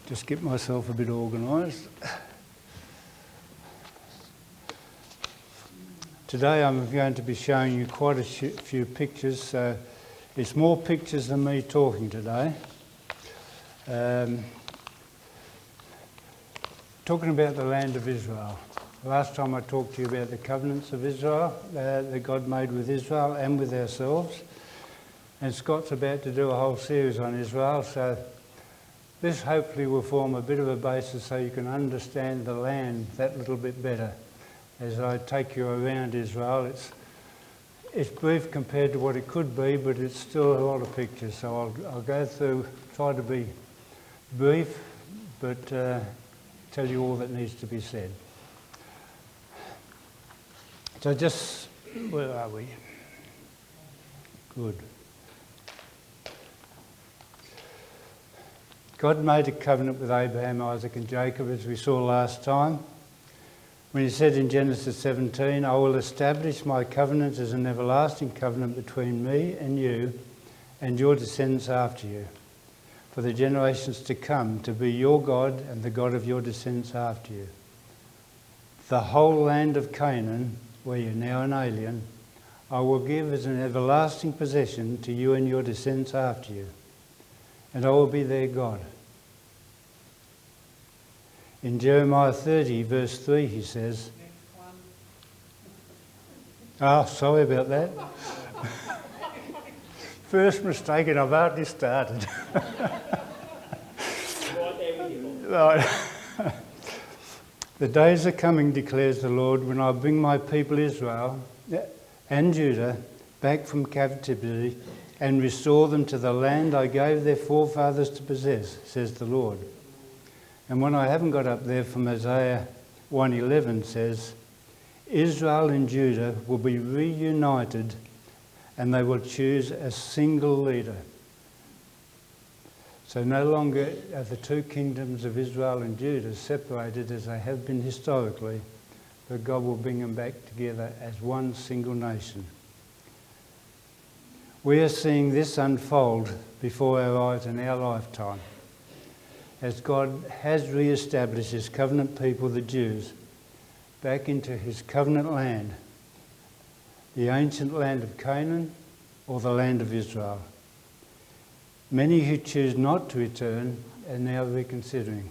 Just get myself a bit organised. Today I'm going to be showing you quite a few pictures, so it's more pictures than me talking today. Talking about the land of Israel. Last time I talked to you about the covenants of Israel that God made with Israel and with ourselves. And Scott's about to do a whole series on Israel, so this hopefully will form a bit of a basis so you can understand the land that little bit better. As I take you around Israel, it's brief compared to what it could be, but it's still a lot of pictures. So I'll go through, try to be brief, but tell you all that needs to be said. So just, where are we? Good. God made a covenant with Abraham, Isaac and Jacob, as we saw last time, when he said in Genesis 17, I will establish my covenant as an everlasting covenant between me and you and your descendants after you, for the generations to come, to be your God and the God of your descendants after you. The whole land of Canaan, where you're now an alien, I will give as an everlasting possession to you and your descendants after you, and I will be their God. In Jeremiah 30, verse 3, he says... Oh, sorry about that. First mistake, and I've hardly started. Right. The days are coming, declares the Lord, when I bring my people Israel and Judah back from captivity and restore them to the land I gave their forefathers to possess, says the Lord. And when I haven't got up there from Isaiah 1:11 says, Israel and Judah will be reunited and they will choose a single leader. So no longer are the two kingdoms of Israel and Judah separated as they have been historically, but God will bring them back together as one single nation. We are seeing this unfold before our eyes in our lifetime, as God has re-established his covenant people, the Jews, back into his covenant land, the ancient land of Canaan or the land of Israel. Many who choose not to return are now reconsidering.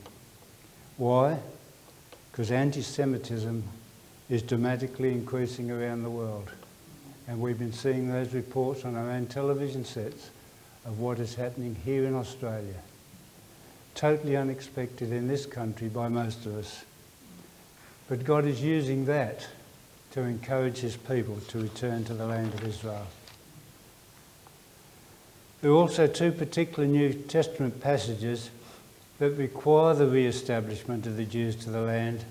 Why? Because anti-Semitism is dramatically increasing around the world. And we've been seeing those reports on our own television sets of what is happening here in Australia. Totally unexpected in this country by most of us. But God is using that to encourage his people to return to the land of Israel. There are also two particular New Testament passages that require the re-establishment of the Jews to the land,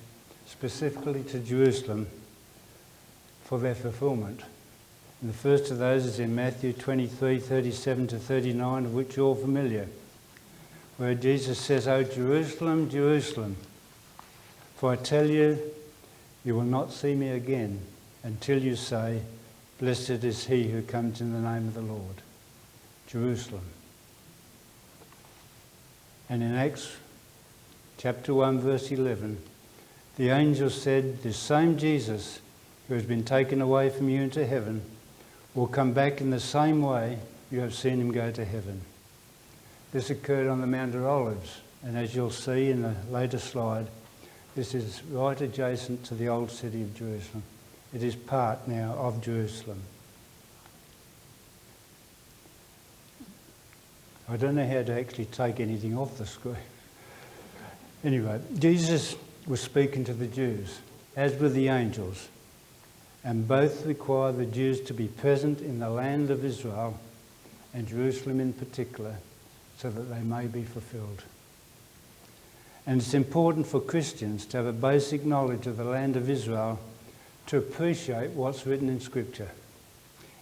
specifically to Jerusalem, for their fulfilment. And the first of those is in Matthew 23:37-39, of which you're all familiar, where Jesus says, O Jerusalem, Jerusalem, for I tell you, you will not see me again until you say, Blessed is he who comes in the name of the Lord. Jerusalem. And in Acts chapter 1 verse 11, the angel said, this same Jesus who has been taken away from you into heaven will come back in the same way you have seen him go to heaven. This occurred on the Mount of Olives, and as you'll see in a later slide, this is right adjacent to the old city of Jerusalem. It is part now of Jerusalem. I don't know how to actually take anything off the screen. Anyway, Jesus was speaking to the Jews, as were the angels, and both require the Jews to be present in the land of Israel, and Jerusalem in particular, so that they may be fulfilled. And it's important for Christians to have a basic knowledge of the land of Israel to appreciate what's written in Scripture,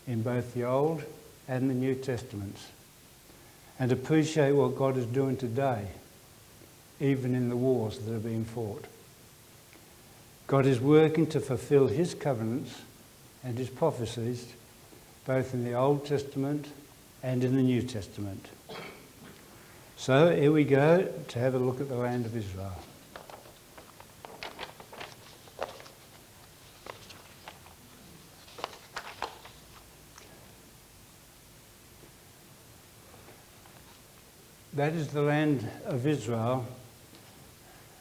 in both the Old and the New Testaments, and appreciate what God is doing today, even in the wars that are being fought. God is working to fulfill his covenants and his prophecies, both in the Old Testament and in the New Testament. So here we go to have a look at the land of Israel. That is the land of Israel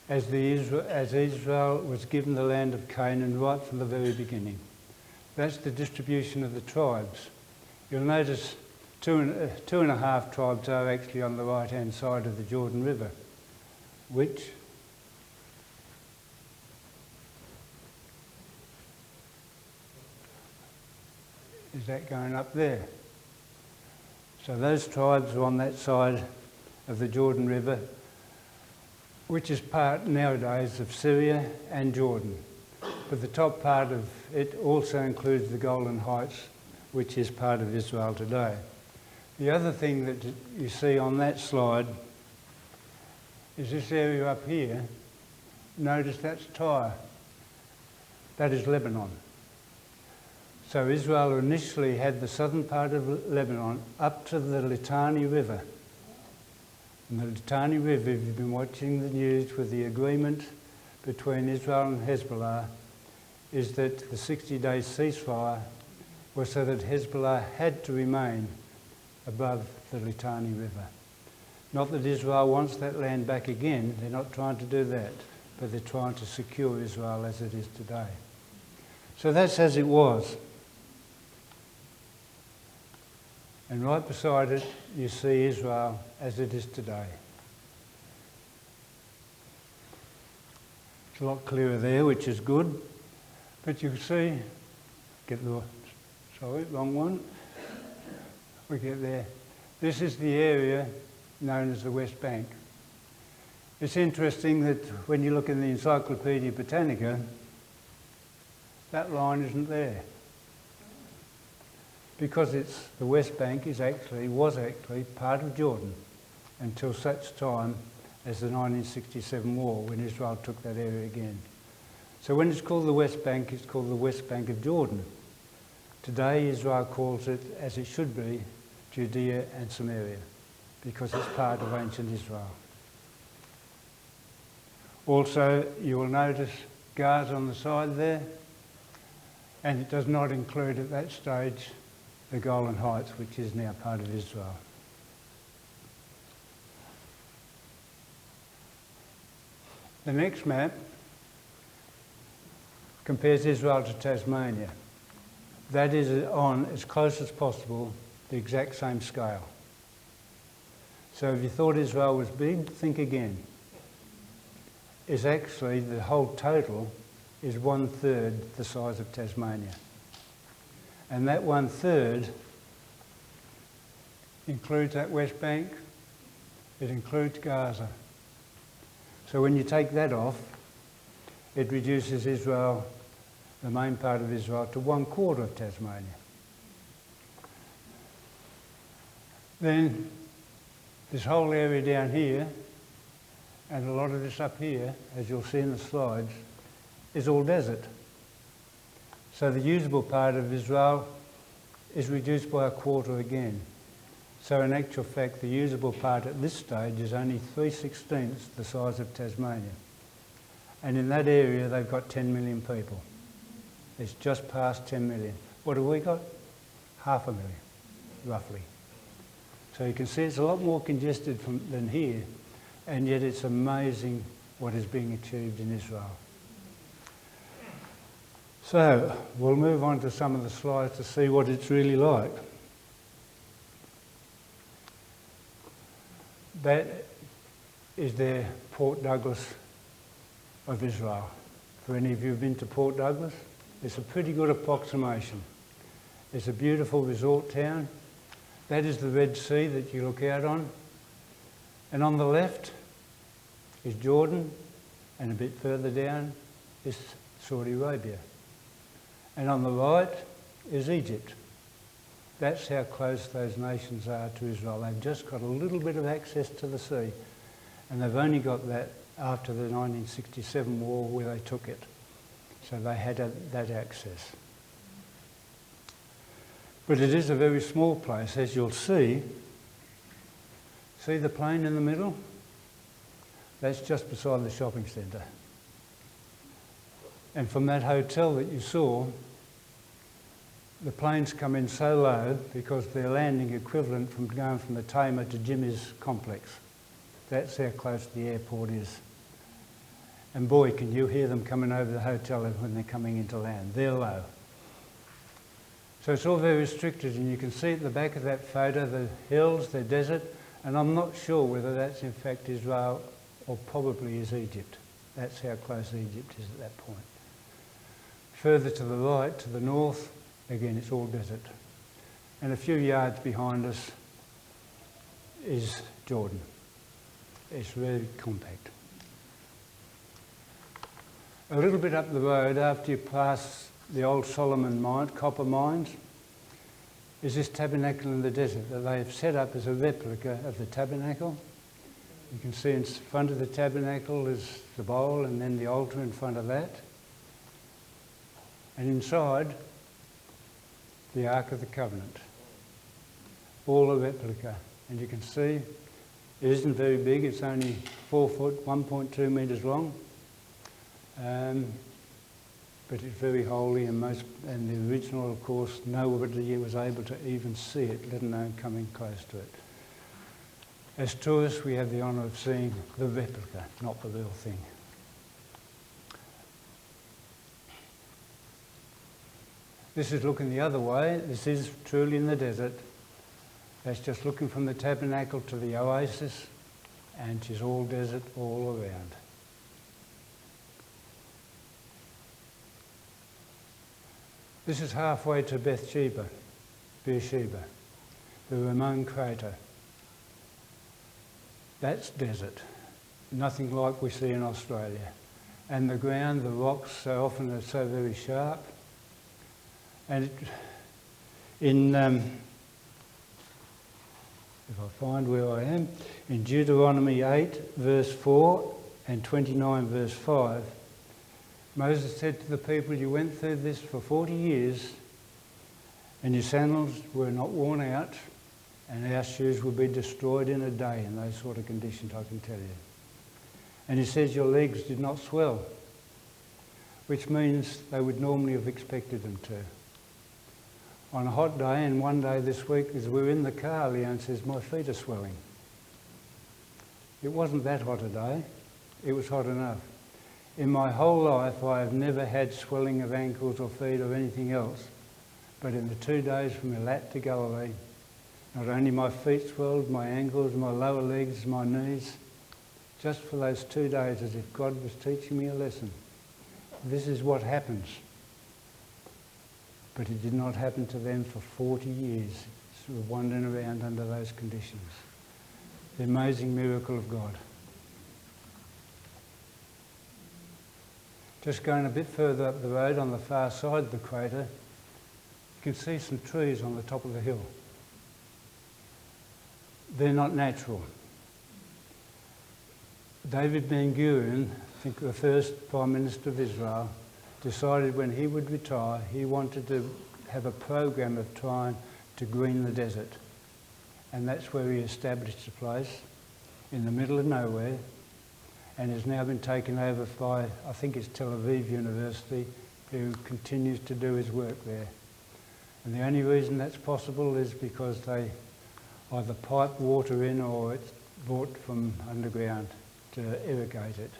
as Israel was given the land of Canaan right from the very beginning. That's the distribution of the tribes. You'll notice two and a half tribes are actually on the right-hand side of the Jordan River, which is that going up there. So those tribes are on that side of the Jordan River, which is part nowadays of Syria and Jordan. But the top part of it also includes the Golan Heights, which is part of Israel today. The other thing that you see on that slide is this area up here. Notice that's Tyre. That is Lebanon. So Israel initially had the southern part of Lebanon up to the Litani River. And the Litani River, if you've been watching the news with the agreement between Israel and Hezbollah, is that the 60-day ceasefire was so that Hezbollah had to remain above the Litani River. Not that Israel wants that land back again, they're not trying to do that, but they're trying to secure Israel as it is today. So that's as it was. And right beside it, you see Israel as it is today. It's a lot clearer there, which is good. But you can see, wrong one. We get there. This is the area known as the West Bank. It's interesting that when you look in the Encyclopedia Britannica, that line isn't there. Because the West Bank was actually part of Jordan until such time as the 1967 war, when Israel took that area again. So when it's called the West Bank, it's called the West Bank of Jordan. Today, Israel calls it, as it should be, Judea and Samaria, because it's part of ancient Israel. Also, you will notice Gaza on the side there, and it does not include at that stage the Golan Heights, which is now part of Israel. The next map compares Israel to Tasmania. That is on, as close as possible, the exact same scale. So if you thought Israel was big, think again. It's actually, the whole total is 1/3 the size of Tasmania. And that 1/3 includes that West Bank, it includes Gaza. So when you take that off, it reduces Israel, the main part of Israel, to 1/4 of Tasmania. Then this whole area down here, and a lot of this up here, as you'll see in the slides, is all desert. So the usable part of Israel is reduced by 1/4 again. So in actual fact, the usable part at this stage is only 3/16 the size of Tasmania. And in that area, they've got 10 million people. It's just past 10 million. What have we got? 500,000, roughly. So you can see it's a lot more congested than here, and yet it's amazing what is being achieved in Israel. So we'll move on to some of the slides to see what it's really like. That is their Port Douglas of Israel. For any of you who've been to Port Douglas, it's a pretty good approximation. It's a beautiful resort town. That is the Red Sea that you look out on. And on the left is Jordan, and a bit further down is Saudi Arabia. And on the right is Egypt. That's how close those nations are to Israel. They've just got a little bit of access to the sea, and they've only got that after the 1967 war where they took it. So they had that access. But it is a very small place, as you'll see. See the plain in the middle? That's just beside the shopping centre. And from that hotel that you saw, the planes come in so low because they're landing equivalent from going from the Tamer to Jimmy's complex. That's how close the airport is. And boy, can you hear them coming over the hotel when they're coming into land. They're low. So it's all very restricted, and you can see at the back of that photo the hills, the desert, and I'm not sure whether that's in fact Israel or probably is Egypt. That's how close Egypt is at that point. Further to the right, to the north, again it's all desert. And a few yards behind us is Jordan. It's very compact. A little bit up the road, after you pass the old Solomon mine, copper mines, is this tabernacle in the desert that they have set up as a replica of the tabernacle. You can see in front of the tabernacle is the bowl and then the altar in front of that. And inside, the Ark of the Covenant. All a replica. And you can see it isn't very big, it's only 4 foot, 1.2 metres long. But it's very holy, and the original, of course, nobody was able to even see it, let alone coming close to it. As tourists, we have the honour of seeing the replica, not the real thing. This is looking the other way. This is truly in the desert. That's just looking from the tabernacle to the oasis, and she's all desert all around. This is halfway to Beersheba, the Ramon crater. That's desert, nothing like we see in Australia. And the ground, the rocks, so often are so very sharp. And if I find where I am, in Deuteronomy 8 verse 4 and 29 verse 5, Moses said to the people, you went through this for 40 years and your sandals were not worn out, and our shoes will be destroyed in a day in those sort of conditions, I can tell you. And he says your legs did not swell, which means they would normally have expected them to. On a hot day, and one day this week, as we were in the car, Leon says, my feet are swelling. It wasn't that hot a day, it was hot enough. In my whole life, I have never had swelling of ankles or feet or anything else. But in the 2 days from Elat to Galilee, not only my feet swelled, my ankles, my lower legs, my knees, just for those 2 days, as if God was teaching me a lesson. This is what happens. But it did not happen to them for 40 years, sort of wandering around under those conditions. The amazing miracle of God. Just going a bit further up the road on the far side of the crater, you can see some trees on the top of the hill. They're not natural. David Ben-Gurion, I think the first Prime Minister of Israel, decided when he would retire, he wanted to have a program of trying to green the desert. And that's where he established a place in the middle of nowhere, and has now been taken over by, I think it's Tel Aviv University, who continues to do his work there. And the only reason that's possible is because they either pipe water in or it's brought from underground to irrigate it.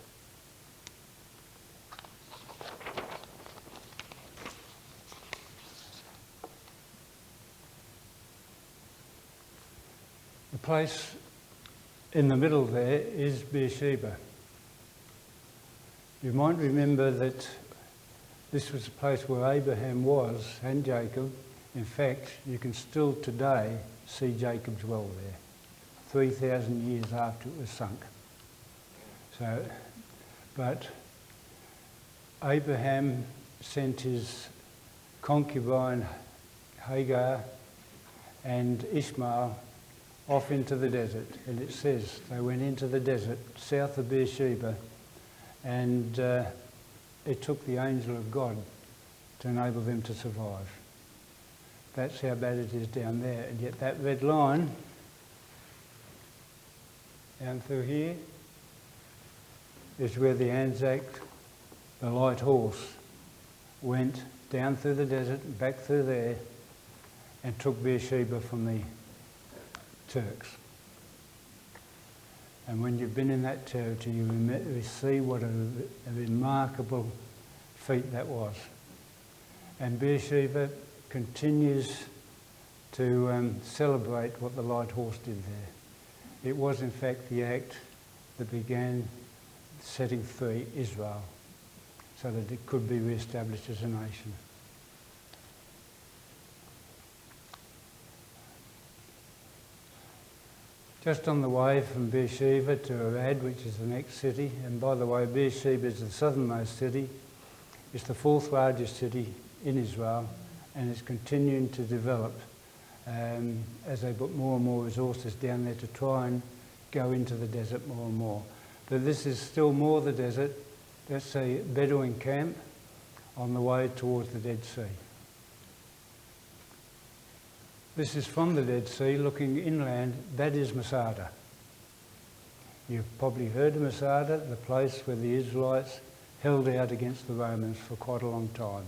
The place in the middle there is Beersheba. You might remember that this was the place where Abraham was and Jacob. In fact, you can still today see Jacob's well there, 3,000 years after it was sunk. So, but Abraham sent his concubine Hagar and Ishmael off into the desert, and it says they went into the desert south of Beersheba, and it took the angel of God to enable them to survive. That's how bad it is down there. And yet that red line down through here, is where the Anzac, the light horse, went down through the desert and back through there and took Beersheba from the Turks. And when you've been in that territory, you see what a remarkable feat that was. And Beersheba continues to celebrate what the light horse did there. It was in fact the act that began setting free Israel so that it could be re-established as a nation. Just on the way from Beersheba to Arad, which is the next city, and by the way, Beersheba is the southernmost city. It's the fourth largest city in Israel, and it's continuing to develop as they put more and more resources down there to try and go into the desert more and more. But this is still more the desert. That's a Bedouin camp on the way towards the Dead Sea. This is from the Dead Sea, looking inland. That is Masada. You've probably heard of Masada, the place where the Israelites held out against the Romans for quite a long time.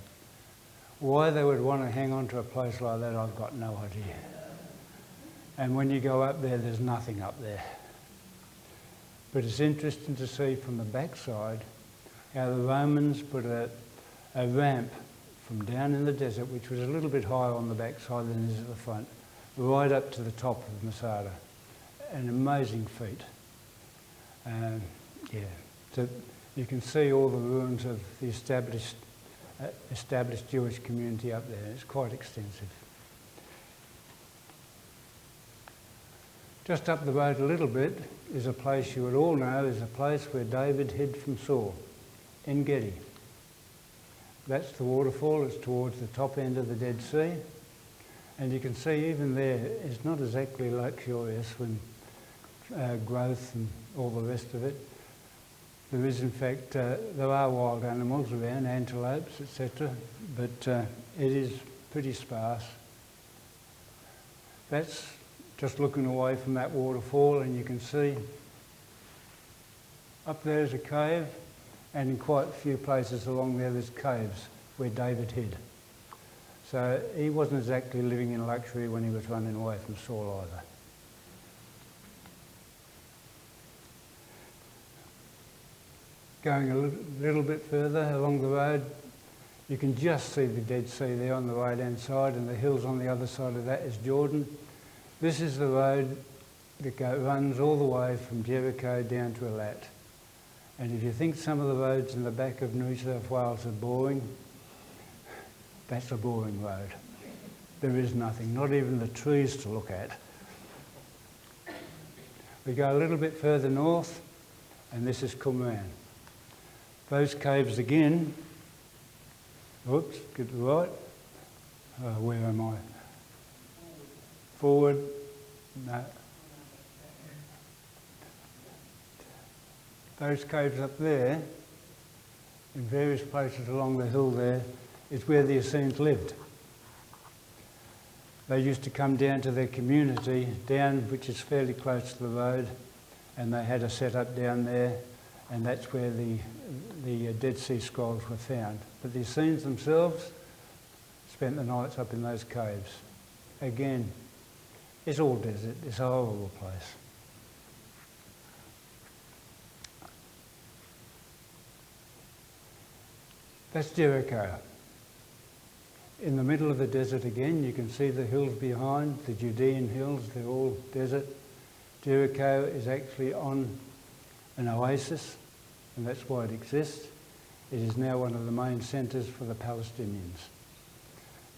Why they would want to hang on to a place like that, I've got no idea. And when you go up there, there's nothing up there. But it's interesting to see from the backside how the Romans put a ramp from down in the desert, which was a little bit higher on the backside than it is at the front, right up to the top of Masada. An amazing feat. So you can see all the ruins of the established Jewish community up there. It's quite extensive. Just up the road a little bit is a place you would all know is a place where David hid from Saul, En Gedi. That's the waterfall. It's towards the top end of the Dead Sea. And you can see even there, it's not exactly luxurious when growth and all the rest of it. There is, in fact, there are wild animals around, antelopes, etc., but it is pretty sparse. That's just looking away from that waterfall, and you can see up there is a cave, and in quite a few places along there's caves where David hid. So he wasn't exactly living in luxury when he was running away from Saul either. Going a little bit further along the road, you can just see the Dead Sea there on the right-hand side, and the hills on the other side of that is Jordan. This is the road that runs all the way from Jericho down to Eilat. And if you think some of the roads in the back of New South Wales are boring, that's a boring road. There is nothing, not even the trees to look at. We go a little bit further north, and this is Qumran. Those caves again, whoops, get to the right. Where am I? Forward, no. Those caves up there, in various places along the hill there, is where the Essenes lived. They used to come down to their community, down which is fairly close to the road, and they had a set-up down there, and that's where the Dead Sea Scrolls were found. But the Essenes themselves spent the nights up in those caves. Again, it's all desert. It's a horrible place. That's Jericho. In the middle of the desert again, you can see the hills behind, the Judean hills, they're all desert. Jericho is actually on an oasis, and that's why it exists. It is now one of the main centres for the Palestinians.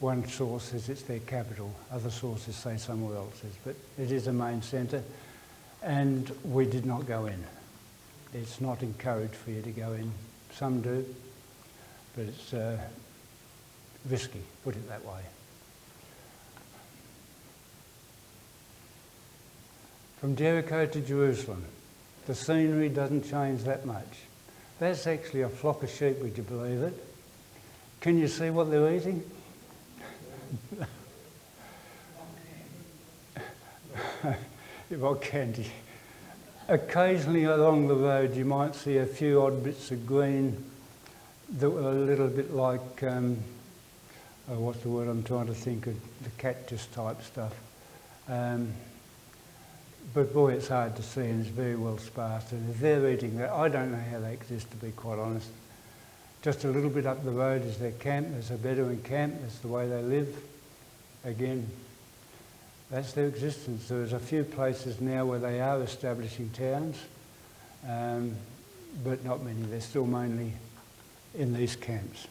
One source says it's their capital, other sources say somewhere else is, but it is a main centre, and we did not go in. It's not encouraged for you to go in. Some do, but it's risky, put it that way. From Jericho to Jerusalem, the scenery doesn't change that much. That's actually a flock of sheep, would you believe it? Can you see what they're eating? What candy? Occasionally along the road you might see a few odd bits of green that were a little bit like, what's the word I'm trying to think of, the cactus type stuff. But boy, it's hard to see and it's very well sparse. And if they're eating that, I don't know how they exist, to be quite honest. Just a little bit up the road is their camp. There's a Bedouin camp. That's the way they live. Again, that's their existence. There's a few places now where they are establishing towns, but not many. They're still mainly in these camps.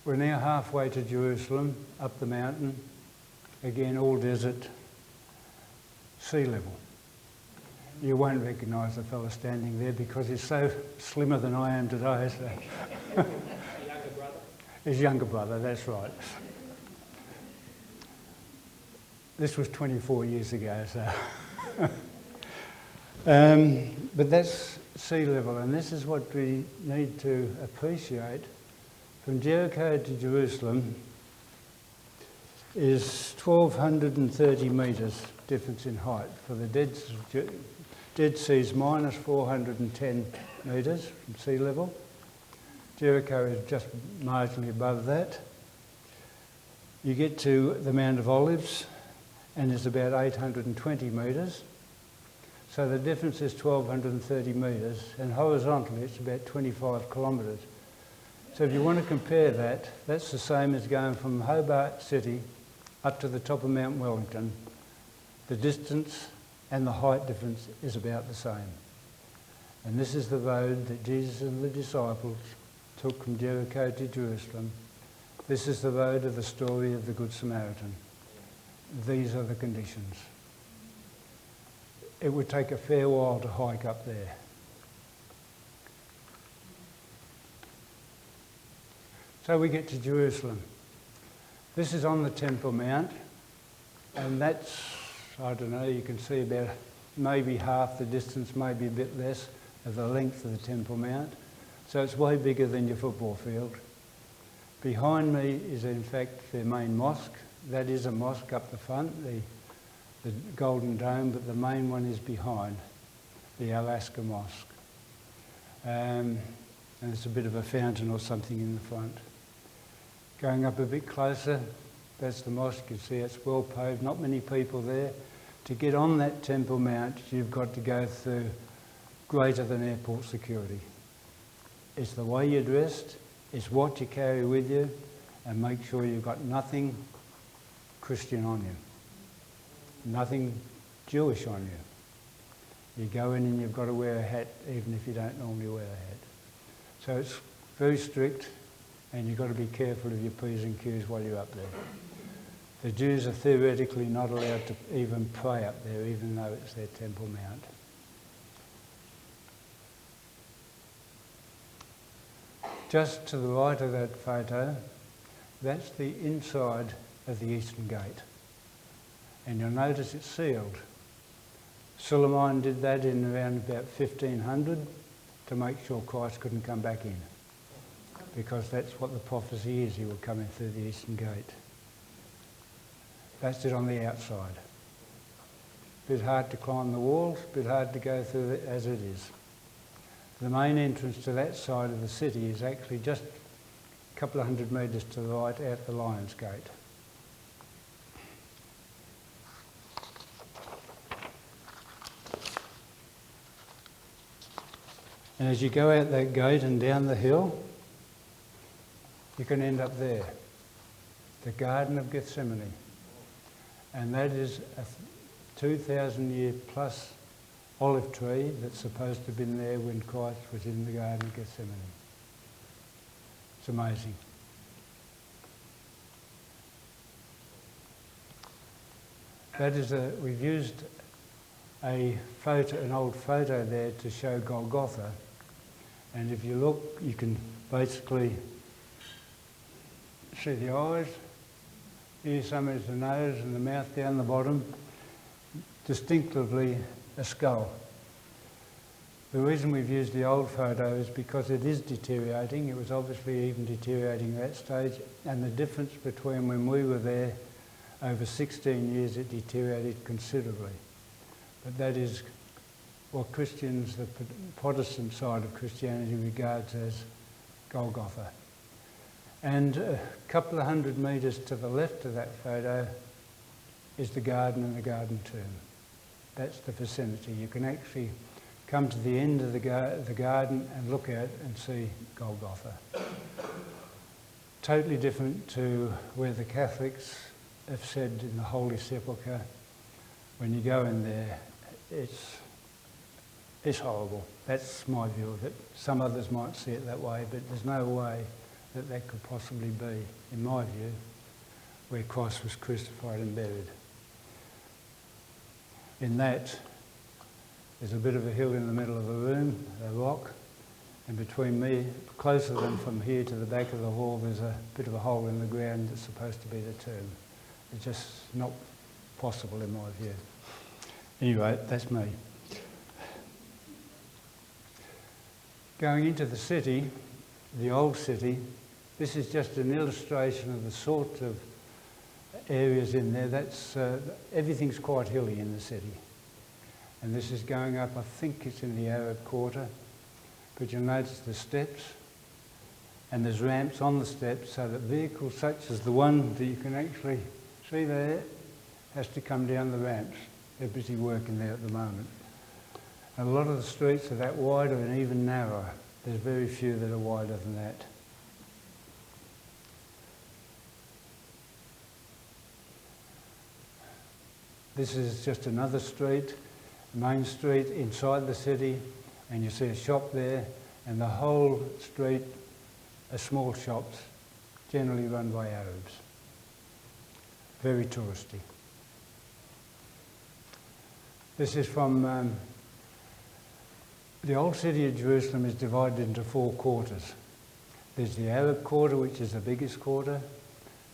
We're now halfway to Jerusalem, up the mountain. Again, all desert, sea level. You won't recognise the fellow standing there because he's so slimmer than I am today. So. Younger brother? His younger brother, that's right. This was 24 years ago, so. But that's sea level, and this is what we need to appreciate. From Jericho to Jerusalem is 1,230 metres difference in height. For the Dead Sea's minus 410 metres from sea level. Jericho is just marginally above that. You get to the Mount of Olives and it's about 820 metres. So the difference is 1,230 metres, and horizontally it's about 25 kilometres. So if you want to compare that, that's the same as going from Hobart City up to the top of Mount Wellington. The distance and the height difference is about the same. And this is the road that Jesus and the disciples took from Jericho to Jerusalem. This is the road of the story of the Good Samaritan. These are the conditions. It would take a fair while to hike up there. So we get to Jerusalem. This is on the Temple Mount, and that's, I don't know, you can see about maybe half the distance, maybe a bit less, of the length of the Temple Mount. So it's way bigger than your football field. Behind me is in fact their main mosque. That is a mosque up the front, the Golden Dome, but the main one is behind, the Alaska Mosque. And there's a bit of a fountain or something in the front. Going up a bit closer, that's the mosque. You see it's well paved, not many people there. To get on that Temple Mount, you've got to go through greater than airport security. It's the way you're dressed, it's what you carry with you, and make sure you've got nothing Christian on you, nothing Jewish on you. You go in and you've got to wear a hat, even if you don't normally wear a hat. So it's very strict, and you've got to be careful of your P's and Q's while you're up there. The Jews are theoretically not allowed to even pray up there, even though it's their Temple Mount. Just to the right of that photo, that's the inside of the Eastern Gate. And you'll notice it's sealed. Suleiman did that in around about 1500 to make sure Christ couldn't come back in. Because that's what the prophecy is, he will come in through the Eastern Gate. That's it on the outside. Bit hard to climb the walls, bit hard to go through it as it is. The main entrance to that side of the city is actually just a couple of 100 metres to the right out the Lion's Gate. And as you go out that gate and down the hill, you can end up there, the Garden of Gethsemane. And that is a 2,000-year plus olive tree that's supposed to have been there when Christ was in the Garden of Gethsemane. It's amazing. That is we've used an old photo there to show Golgotha. And if you look, you can basically see the eyes. Here some is the nose and the mouth down the bottom. Distinctively a skull. The reason we've used the old photo is because it is deteriorating. It was obviously even deteriorating at that stage, and the difference between when we were there, over 16 years it deteriorated considerably. but that is what Christians, the Protestant side of Christianity, regards as Golgotha. And a couple of 100 metres to the left of that photo is the garden and the garden tomb. That's the vicinity. You can actually come to the end of the garden and look at and see Golgotha. Totally different to where the Catholics have said in the Holy Sepulchre. When you go in there, it's horrible. That's my view of it. Some others might see it that way, but there's no way that that could possibly be, in my view, where Christ was crucified and buried. In that, there's a bit of a hill in the middle of the room, a rock, and between me, closer than from here to the back of the hall, there's a bit of a hole in the ground that's supposed to be the tomb. It's just not possible in my view. Anyway, that's me. Going into the city, the old city, this is just an illustration of the sort of areas in there. That's everything's quite hilly in the city. And this is going up, I think it's in the Arab Quarter, but you'll notice the steps, and there's ramps on the steps so that vehicles such as the one that you can actually see there has to come down the ramps. They're busy working there at the moment. And a lot of the streets are that wider and even narrower. There's very few that are wider than that. This is just another street, main street inside the city, and you see a shop there, and the whole street are small shops, generally run by Arabs. Very touristy. This is from the old city of Jerusalem is divided into 4 quarters. There's the Arab quarter, which is the biggest quarter.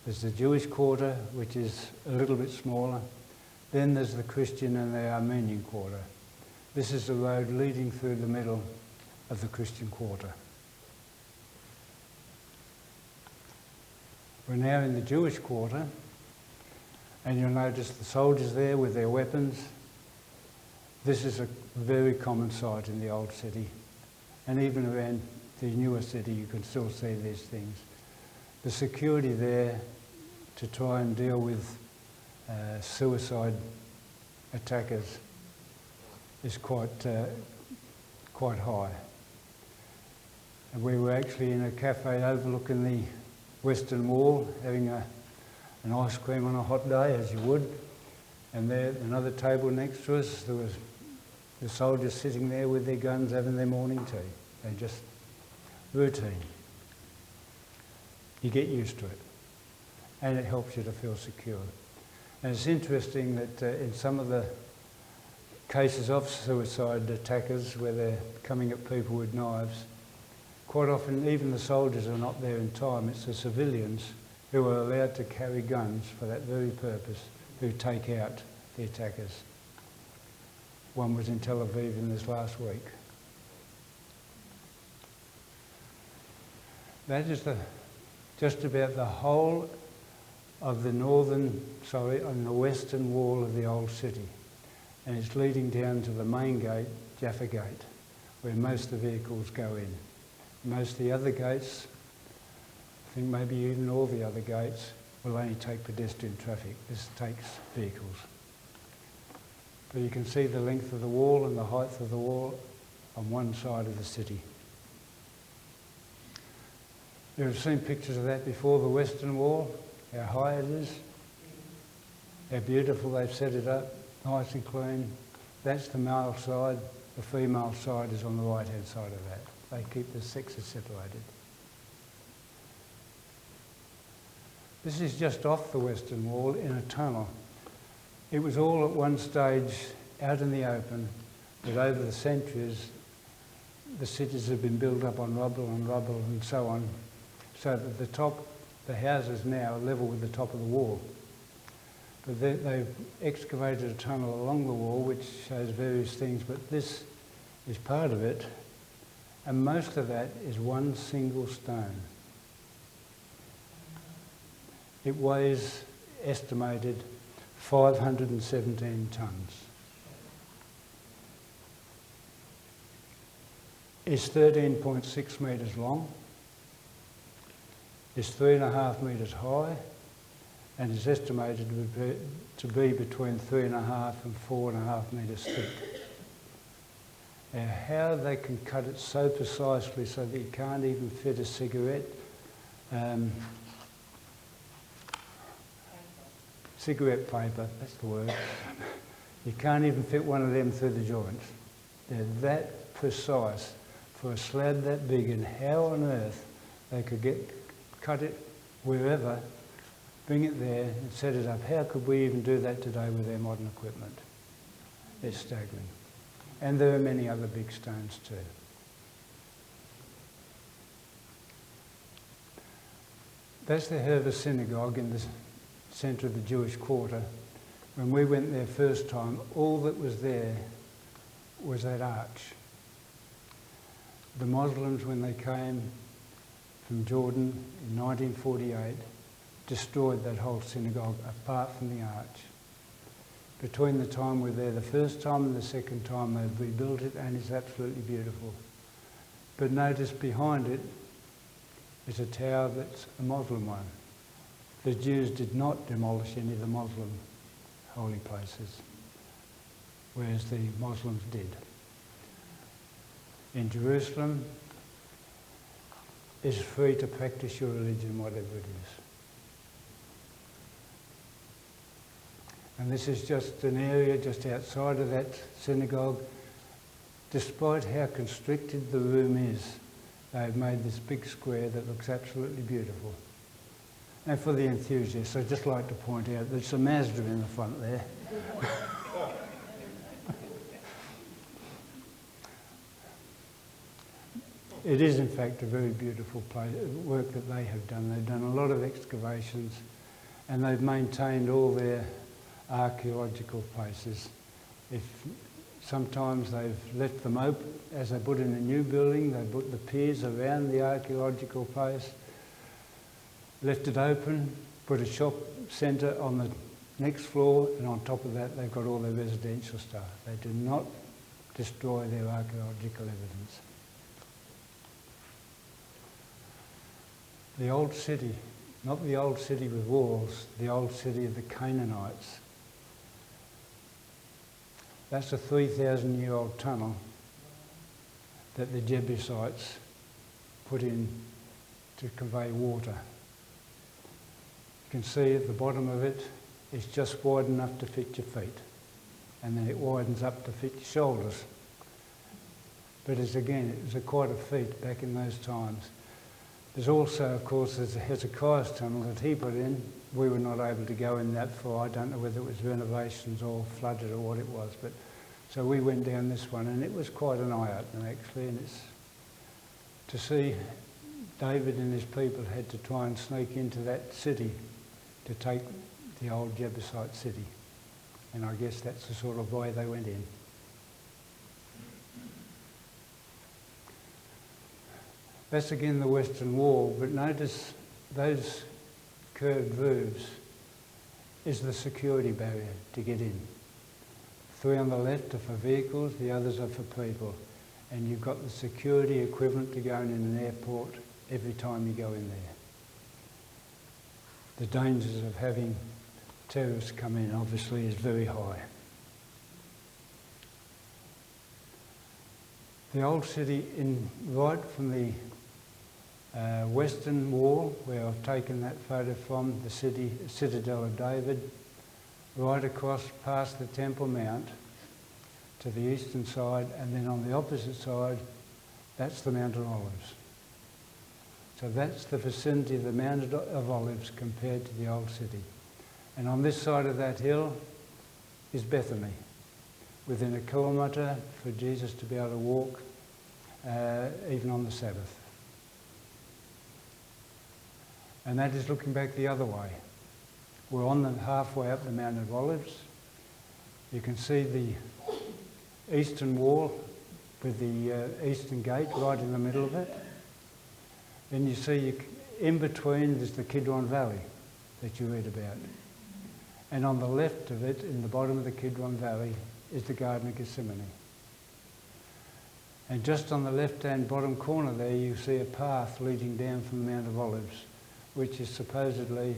There's the Jewish quarter, which is a little bit smaller. Then there's the Christian and the Armenian quarter. This is the road leading through the middle of the Christian quarter. We're now in the Jewish quarter, and you'll notice the soldiers there with their weapons. This is a very common sight in the old city, and even around the newer city you can still see these things. The security there to try and deal with suicide attackers is quite high. And we were actually in a cafe overlooking the Western Wall, having an ice cream on a hot day, as you would. And there, another table next to us, there was the soldiers sitting there with their guns having their morning tea. They just routine. You get used to it, and it helps you to feel secure. And it's interesting that in some of the cases of suicide attackers where they're coming at people with knives, quite often even the soldiers are not there in time. It's the civilians who are allowed to carry guns for that very purpose who take out the attackers. One was in Tel Aviv in this last week. That is just about the whole of the on the western wall of the old city. And it's leading down to the main gate, Jaffa Gate, where most of the vehicles go in. Most of the other gates, I think maybe even all the other gates, will only take pedestrian traffic. This takes vehicles. But you can see the length of the wall and the height of the wall on one side of the city. You've seen pictures of that before, the Western Wall, how high it is, how beautiful they've set it up, nice and clean. That's the male side, the female side is on the right-hand side of that. They keep the sexes separated. This is just off the Western Wall in a tunnel. It was all at one stage out in the open, but over the centuries the cities have been built up on rubble and so on, so that the houses now are level with the top of the wall. But they've excavated a tunnel along the wall which shows various things, but this is part of it, and most of that is one single stone. It weighs, estimated, 517 tonnes. is 13.6 metres long, is 3.5 metres high, and is estimated to be between 3.5 and 4.5 metres thick. Now, how they can cut it so precisely so that you can't even fit a cigarette paper, that's the word. You can't even fit one of them through the joints. They're that precise for a slab that big, and how on earth they could cut it wherever, bring it there and set it up. How could we even do that today with our modern equipment? It's staggering. And there are many other big stones too. That's the Herver Synagogue in the centre of the Jewish quarter. When we went there first time, all that was there was that arch. The Muslims, when they came from Jordan in 1948, destroyed that whole synagogue apart from the arch. Between the time we were there the first time and the second time, they've rebuilt it, and it's absolutely beautiful. But notice behind it is a tower that's a Muslim one. The Jews did not demolish any of the Muslim holy places, whereas the Muslims did. In Jerusalem, it's free to practice your religion, whatever it is. And this is just an area just outside of that synagogue. Despite how constricted the room is, they've made this big square that looks absolutely beautiful. And for the enthusiasts, I'd just like to point out there's a Mazda in the front there. It is in fact a very beautiful place, work that they have done. They've done a lot of excavations and they've maintained all their archaeological places. Sometimes they've left them open, as they put in a new building, they put the piers around the archaeological place, left it open, put a shop centre on the next floor, and on top of that they've got all their residential stuff. They do not destroy their archaeological evidence. The old city, not the old city with walls, the old city of the Canaanites. That's a 3,000-year-old tunnel that the Jebusites put in to convey water. You can see at the bottom of it, it's just wide enough to fit your feet, and then it widens up to fit your shoulders. But it was quite a feat back in those times. There's also, of course, there's Hezekiah's tunnel that he put in. We were not able to go in that far. I don't know whether it was renovations or flooded or what it was, but so we went down this one, and it was quite an eye-opener actually. And it's to see David and his people had to try and sneak into that city to take the old Jebusite city, and I guess that's the sort of way they went in. That's again the western wall, but notice those curved roofs is the security barrier to get in. 3 on the left are for vehicles, the others are for people. And you've got the security equivalent to going in an airport every time you go in there. The dangers of having terrorists come in obviously is very high. The old city right from the western wall, where I've taken that photo from, the citadel of David, right across past the Temple Mount to the eastern side, and then on the opposite side, that's the Mount of Olives. So that's the vicinity of the Mount of Olives compared to the old city. And on this side of that hill is Bethany, within a kilometre for Jesus to be able to walk, even on the Sabbath. And that is looking back the other way. We're on the halfway up the Mount of Olives. You can see the eastern wall with the eastern gate right in the middle of it. Then you see in between there's the Kidron Valley that you read about. And on the left of it, in the bottom of the Kidron Valley, is the Garden of Gethsemane. And just on the left-hand bottom corner there, you see a path leading down from the Mount of Olives, which is supposedly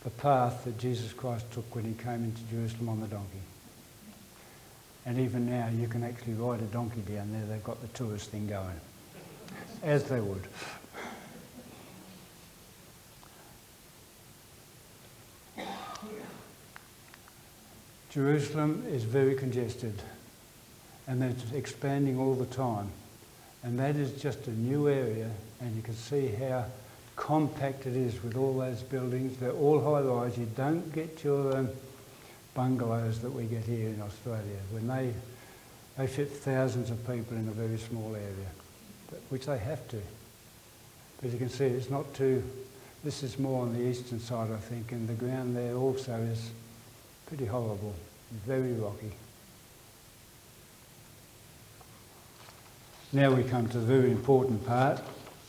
the path that Jesus Christ took when he came into Jerusalem on the donkey. And even now, you can actually ride a donkey down there. They've got the tourist thing going, as they would. Jerusalem is very congested, and they're expanding all the time. And that is just a new area, and you can see how compact it is with all those buildings. They're all high-rise. You don't get your bungalows that we get here in Australia, when they fit thousands of people in a very small area, which they have to. But you can see it's not too... This is more on the eastern side, I think, and the ground there also is pretty horrible, very rocky. Now we come to the very important part.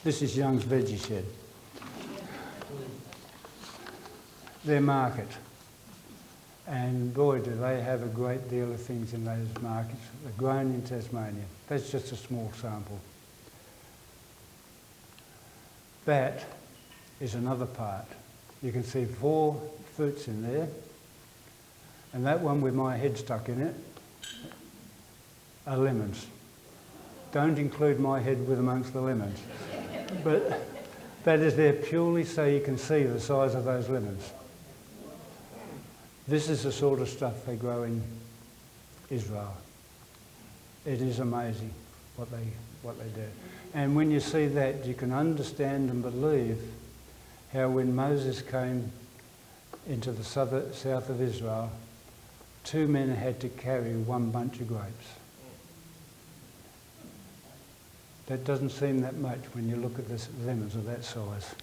This is Young's Veggie Shed. Their market. And boy, do they have a great deal of things in those markets. They're grown in Tasmania. That's just a small sample. That is another part. You can see 4 fruits in there. And that one with my head stuck in it are lemons. Don't include my head with amongst the lemons. But that is there purely so you can see the size of those lemons. This is the sort of stuff they grow in Israel. It is amazing what they do. And when you see that, you can understand and believe how when Moses came into the south of Israel, 2 men had to carry 1 bunch of grapes. That doesn't seem that much when you look at the lemons of that size.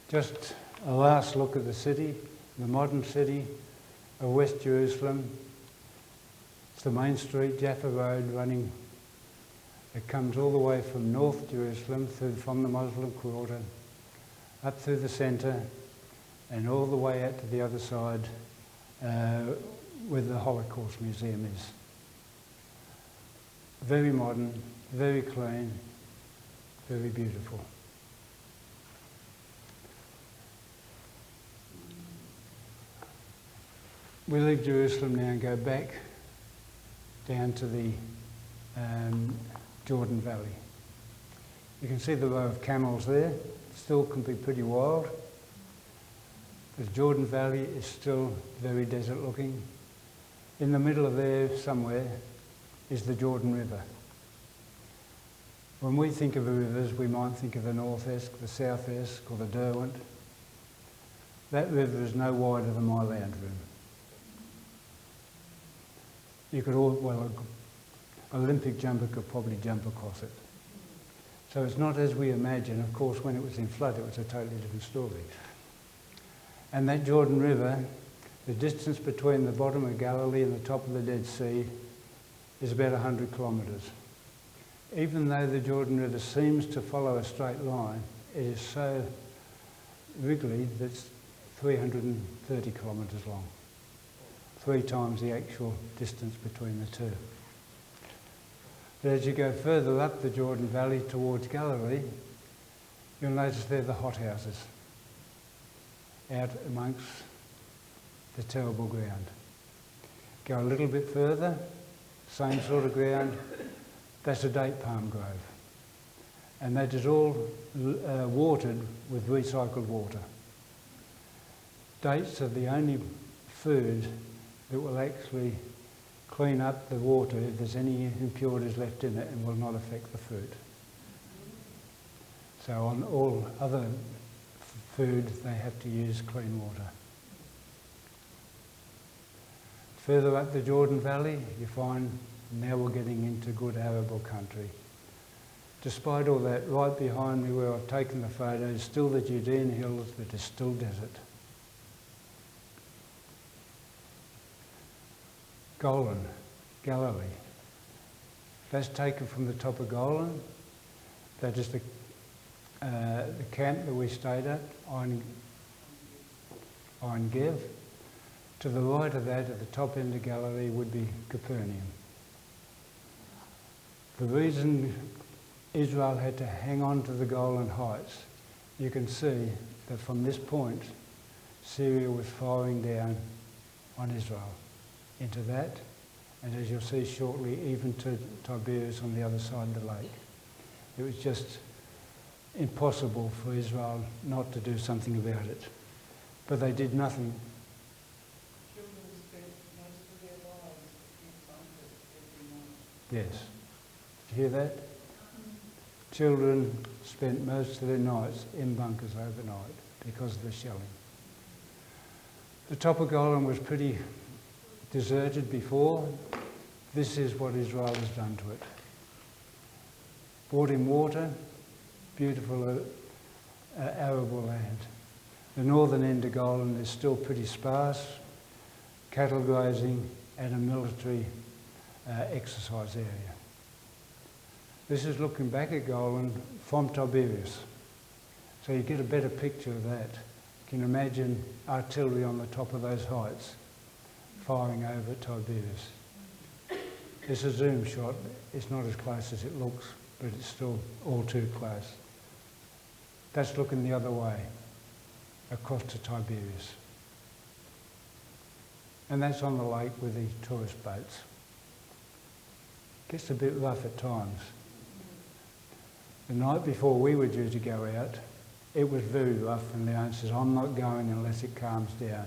Just a last look at the city, the modern city of West Jerusalem. It's the main street, Jaffa Road, running. It comes all the way from North Jerusalem, from the Muslim Quarter, up through the centre, and all the way out to the other side where the Holocaust Museum is. Very modern, very clean, very beautiful. We leave Jerusalem now and go back down to the Jordan Valley. You can see the row of camels there. Still can be pretty wild. The Jordan Valley is still very desert looking. In the middle of there somewhere is the Jordan River. When we think of the rivers, we might think of the North Esk, the South Esk or the Derwent. That river is no wider than my lounge room. You could an Olympic jumper could probably jump across it. So it's not as we imagine. Of course, when it was in flood, it was a totally different story. And that Jordan River, the distance between the bottom of Galilee and the top of the Dead Sea is about 100 kilometres. Even though the Jordan River seems to follow a straight line, it is so wriggly that it's 330 kilometres long. 3 times the actual distance between the two. But as you go further up the Jordan Valley towards Galilee, you'll notice they're the hothouses out amongst the terrible ground. Go a little bit further, same sort of ground, that's a date palm grove. And that is all watered with recycled water. Dates are the only food that will actually clean up the water if there's any impurities left in it and will not affect the fruit. So on all other food, they have to use clean water. Further up the Jordan Valley, you find now we're getting into good arable country. Despite all that, right behind me where I've taken the photo is still the Judean hills, but it's still desert. Golan, Galilee. That's taken from the top of Golan. That is the camp that we stayed at, Ein Gev. To the right of that, at the top end of Galilee, would be Capernaum. The reason Israel had to hang on to the Golan Heights, you can see that from this point, Syria was firing down on Israel into that, and as you'll see shortly, even to Tiberias on the other side of the lake. It was just impossible for Israel not to do something about it. But they did nothing. Children spent most of their lives in bunkers every night. Yes. Did you hear that? Children spent most of their nights in bunkers overnight because of the shelling. The top of Golan was pretty deserted before. This is what Israel has done to it. Brought in water, beautiful arable land. The northern end of Golan is still pretty sparse, cattle grazing and a military exercise area. This is looking back at Golan from Tiberias. So you get a better picture of that. You can imagine artillery on the top of those heights firing over Tiberias. It's a zoom shot. It's not as close as it looks, but it's still all too close. That's looking the other way, across to Tiberias. And that's on the lake with the tourist boats. Gets a bit rough at times. The night before we were due to go out, it was very rough, and Leon says, I'm not going unless it calms down.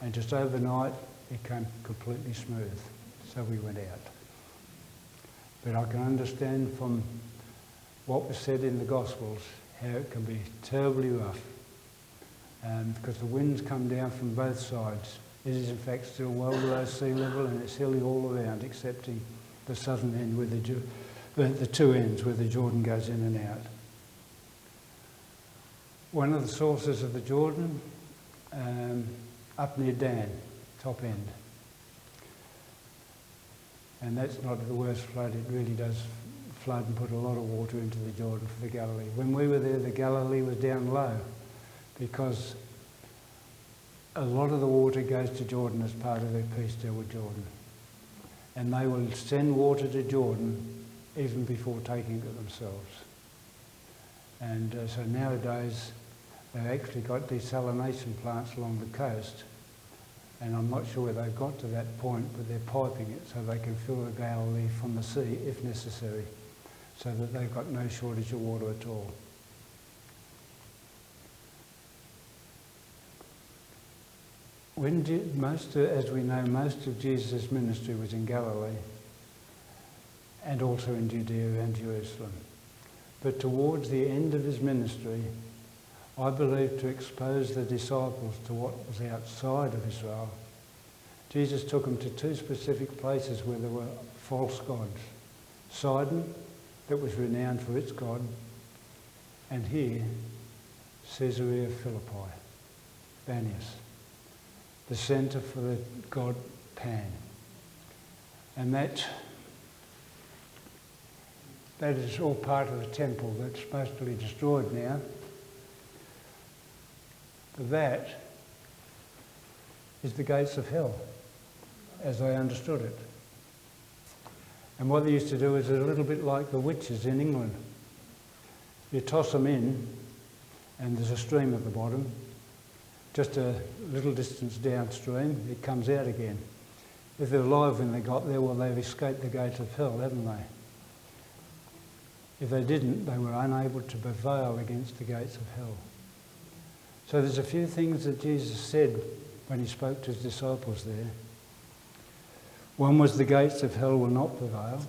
And just overnight, it came completely smooth, so we went out. But I can understand from what was said in the Gospels how it can be terribly rough, because the winds come down from both sides. It is in fact still well below sea level, and it's hilly all around, excepting the southern end where the two ends where the Jordan goes in and out. One of the sources of the Jordan, up near Dan, top end. And that's not the worst flood. It really does flood and put a lot of water into the Jordan for the Galilee. When we were there, the Galilee was down low because a lot of the water goes to Jordan as part of their peace deal with Jordan. And they will send water to Jordan even before taking it themselves. And so nowadays, they've actually got desalination plants along the coast, and I'm not sure where they've got to that point, but they're piping it so they can fill the Galilee from the sea if necessary, so that they've got no shortage of water at all. As we know, most of Jesus' ministry was in Galilee and also in Judea and Jerusalem. But towards the end of his ministry, I believe to expose the disciples to what was outside of Israel, Jesus took them to two specific places where there were false gods. Sidon, that was renowned for its god, and here, Caesarea Philippi, Banias, the centre for the god Pan. And that is all part of the temple that's mostly destroyed now. That is the gates of hell, as I understood it. And what they used to do is a little bit like the witches in England. You toss them in, and there's a stream at the bottom. Just a little distance downstream, it comes out again. If they're alive when they got there, well, they've escaped the gates of hell, haven't they? If they didn't, they were unable to prevail against the gates of hell. So there's a few things that Jesus said when he spoke to his disciples there. One was the gates of hell will not prevail.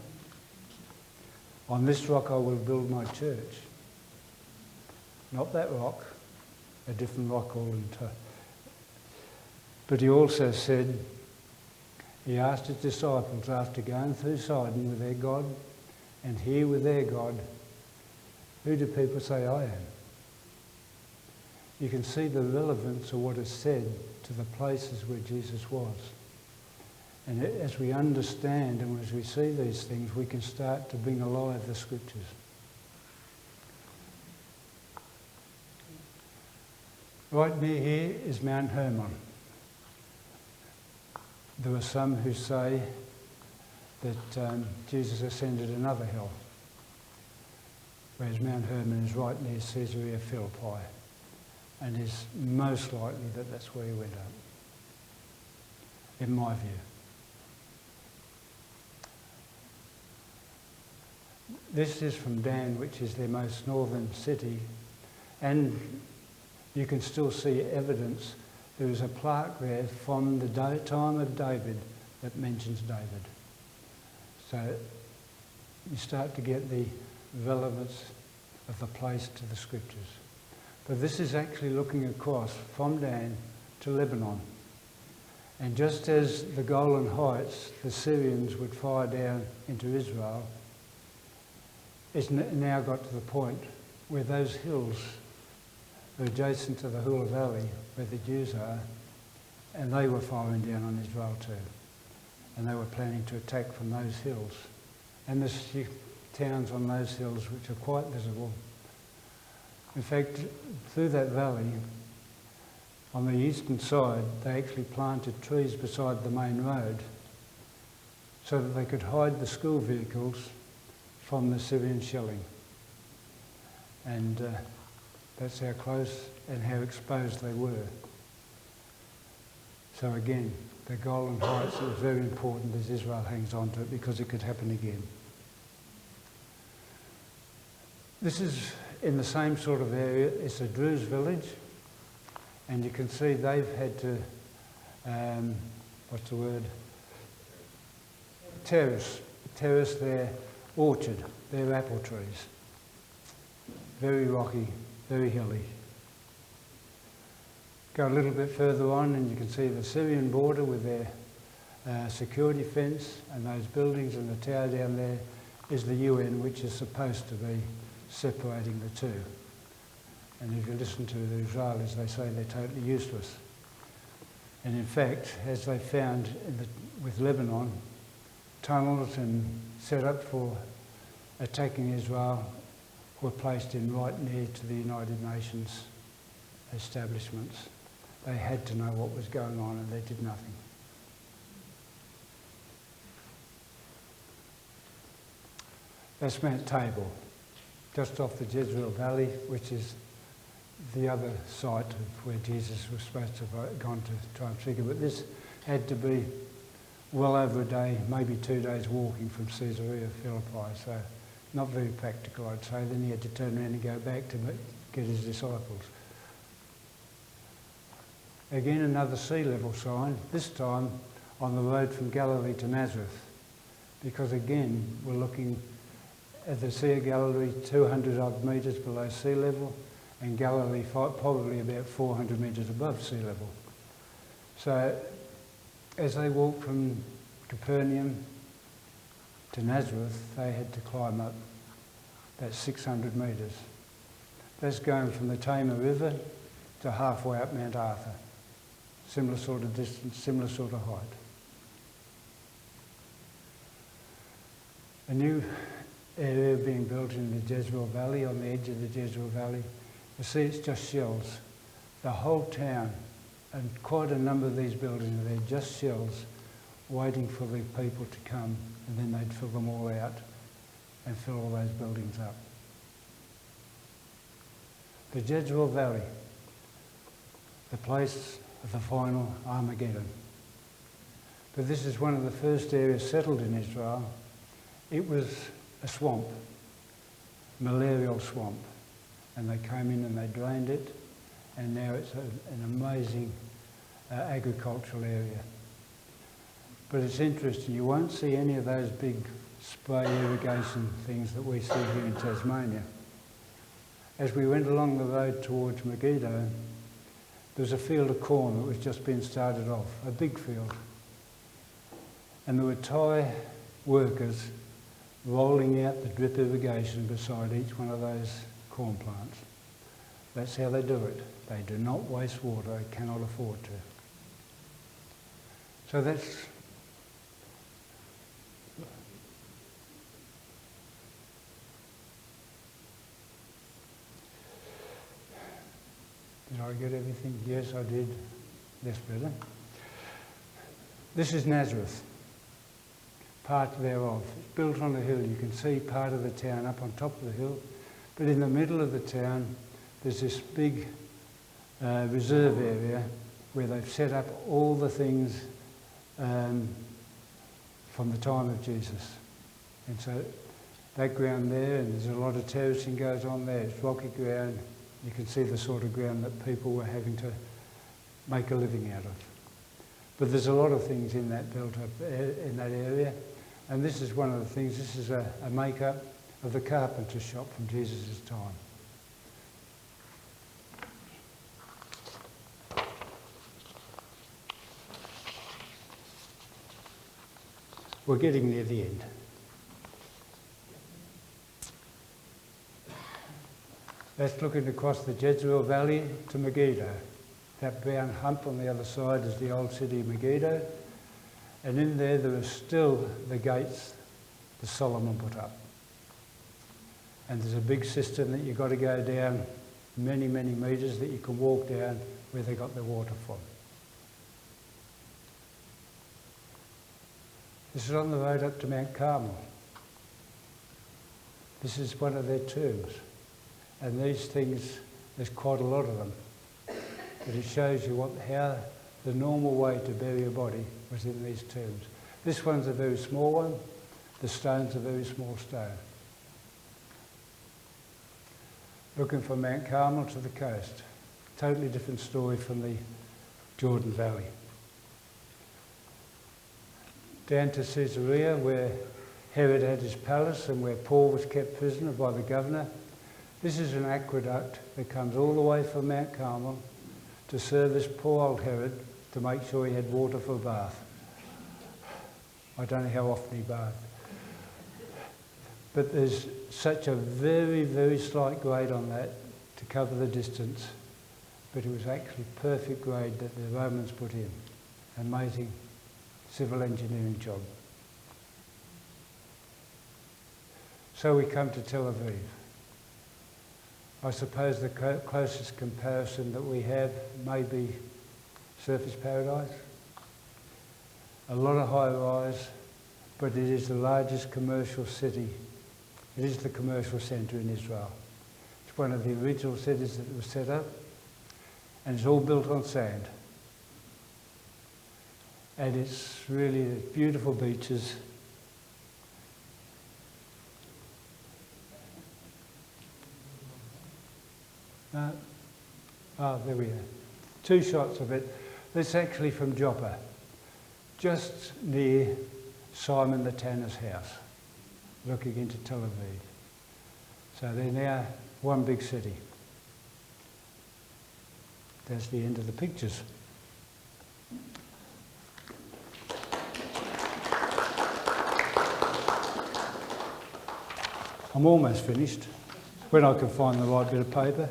On this rock I will build my church. Not that rock, a different rock altogether. But he also said, he asked his disciples after going through Sidon with their God and here with their God, who do people say I am? You can see the relevance of what is said to the places where Jesus was. And as we understand and as we see these things, we can start to bring alive the scriptures. Right near here is Mount Hermon. There are some who say that Jesus ascended another hill, whereas Mount Hermon is right near Caesarea Philippi, and is most likely that that's where he went up, in my view. This is from Dan, which is their most northern city, and you can still see evidence. There is a plaque there from the time of David that mentions David. So you start to get the relevance of the place to the scriptures. But this is actually looking across from Dan to Lebanon. And just as the Golan Heights, the Syrians would fire down into Israel, it's now got to the point where those hills are adjacent to the Hula Valley, where the Jews are, and they were firing down on Israel too. And they were planning to attack from those hills. And there's towns on those hills which are quite visible. In fact, through that valley, on the eastern side, they actually planted trees beside the main road so that they could hide the school vehicles from the Syrian shelling. And that's how close and how exposed they were. So again, the Golan Heights is very important as Israel hangs on to it, because it could happen again. This is in the same sort of area. It's a Druze village, and you can see they've had to, terrace their orchard, their apple trees. Very rocky, very hilly. Go a little bit further on and you can see the Syrian border with their security fence, and those buildings, and the tower down there is the UN, which is supposed to be separating the two. And if you listen to the Israelis, they say they're totally useless. And in fact, as they found with Lebanon, tunnels and set up for attacking Israel were placed in right near to the United Nations establishments. They had to know what was going on, and they did nothing. That's Mount Tabor, just off the Jezreel Valley, which is the other site of where Jesus was supposed to have gone to try and figure. But this had to be well over a day, maybe 2 days walking from Caesarea Philippi, so not very practical, I'd say. Then he had to turn around and go back to get his disciples. Again, another sea level sign, this time on the road from Galilee to Nazareth, because again, we're looking at the Sea of Galilee 200 odd metres below sea level, and Galilee probably about 400 metres above sea level. So as they walked from Capernaum to Nazareth, they had to climb up that 600 metres. That's going from the Tamar River to halfway up Mount Arthur. Similar sort of distance, similar sort of height. A new area being built in the Jezreel Valley, on the edge of the Jezreel Valley. You see, it's just shells. The whole town, and quite a number of these buildings, they're just shells waiting for the people to come, and then they'd fill them all out and fill all those buildings up. The Jezreel Valley, the place of the final Armageddon. But this is one of the first areas settled in Israel. It was a swamp, malarial swamp, and they came in and they drained it, and now it's an amazing agricultural area. But it's interesting, you won't see any of those big spray irrigation things that we see here in Tasmania. As we went along the road towards Megiddo, there was a field of corn that was just being started off, a big field. And there were Thai workers rolling out the drip irrigation beside each one of those corn plants. That's how they do it. They do not waste water, they cannot afford to. So that's Did I get everything? Yes, I did. That's better. This is Nazareth. part thereof. It's built on a hill. You can see part of the town up on top of the hill. But in the middle of the town, there's this big reserve area where they've set up all the things from the time of Jesus. And so that ground there, and there's a lot of terracing goes on there. It's rocky ground. You can see the sort of ground that people were having to make a living out of. But there's a lot of things in that built up in that area. And this is one of the things, this is a make-up of the carpenter shop from Jesus' time. We're getting near the end. That's looking across the Jezreel Valley to Megiddo. That brown hump on the other side is the old city of Megiddo. And in there are still the gates that Solomon put up. And there's a big cistern that you've got to go down many, many metres that you can walk down where they got the water from. This is on the road up to Mount Carmel. This is one of their tombs. And these things, there's quite a lot of them. But it shows you how the normal way to bury a body was in these tombs. This one's a very small one. The stone's a very small stone. Looking from Mount Carmel to the coast. Totally different story from the Jordan Valley. Down to Caesarea, where Herod had his palace and where Paul was kept prisoner by the governor. This is an aqueduct that comes all the way from Mount Carmel to service poor old Herod to make sure he had water for a bath. I don't know how often he bathed. But there's such a very, very slight grade on that to cover the distance. But it was actually perfect grade that the Romans put in. Amazing civil engineering job. So we come to Tel Aviv. I suppose the closest comparison that we have may be Surfers Paradise. A lot of high rise, but it is the largest commercial city. It is the commercial centre in Israel. It's one of the original cities that was set up, and it's all built on sand. And it's really beautiful beaches. There we are. Two shots of it. This is actually from Joppa, just near Simon the Tanner's house, looking into Tel Aviv. So they're now one big city. That's the end of the pictures. I'm almost finished, when I can find the right bit of paper.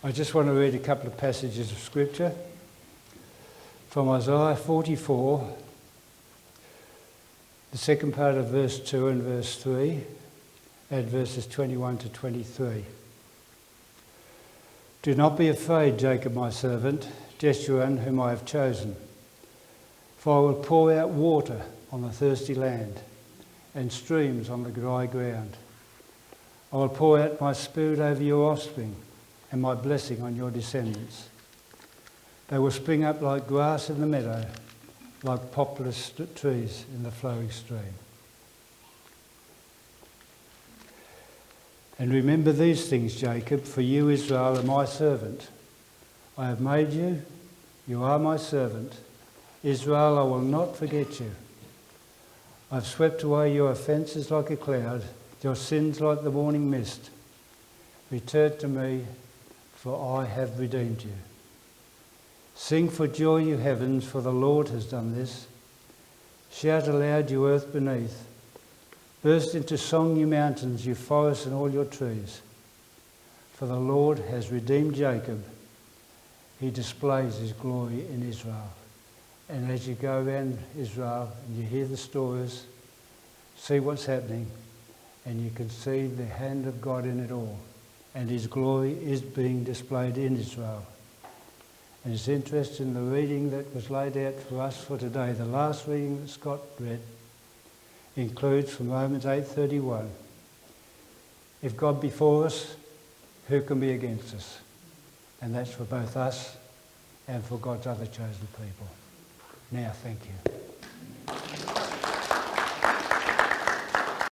I just want to read a couple of passages of scripture from Isaiah 44, the second part of verse 2 and verse 3, and verses 21 to 23. Do not be afraid, Jacob my servant, Jeshurun whom I have chosen. For I will pour out water on the thirsty land and streams on the dry ground. I will pour out my spirit over your offspring and my blessing on your descendants. They will spring up like grass in the meadow, like poplar trees in the flowing stream. And remember these things, Jacob, for you, Israel, are my servant. I have made you, you are my servant. Israel, I will not forget you. I've swept away your offences like a cloud, your sins like the morning mist. Return to me, for I have redeemed you. Sing for joy, you heavens, for the Lord has done this. Shout aloud, you earth beneath. Burst into song, you mountains, you forests and all your trees. For the Lord has redeemed Jacob. He displays his glory in Israel. And as you go around Israel and you hear the stories, see what's happening, and you can see the hand of God in it all. And his glory is being displayed in Israel. And it's interesting, the reading that was laid out for us for today, the last reading that Scott read, includes from Romans 8:31. If God be for us, who can be against us? And that's for both us and for God's other chosen people. Now, thank you.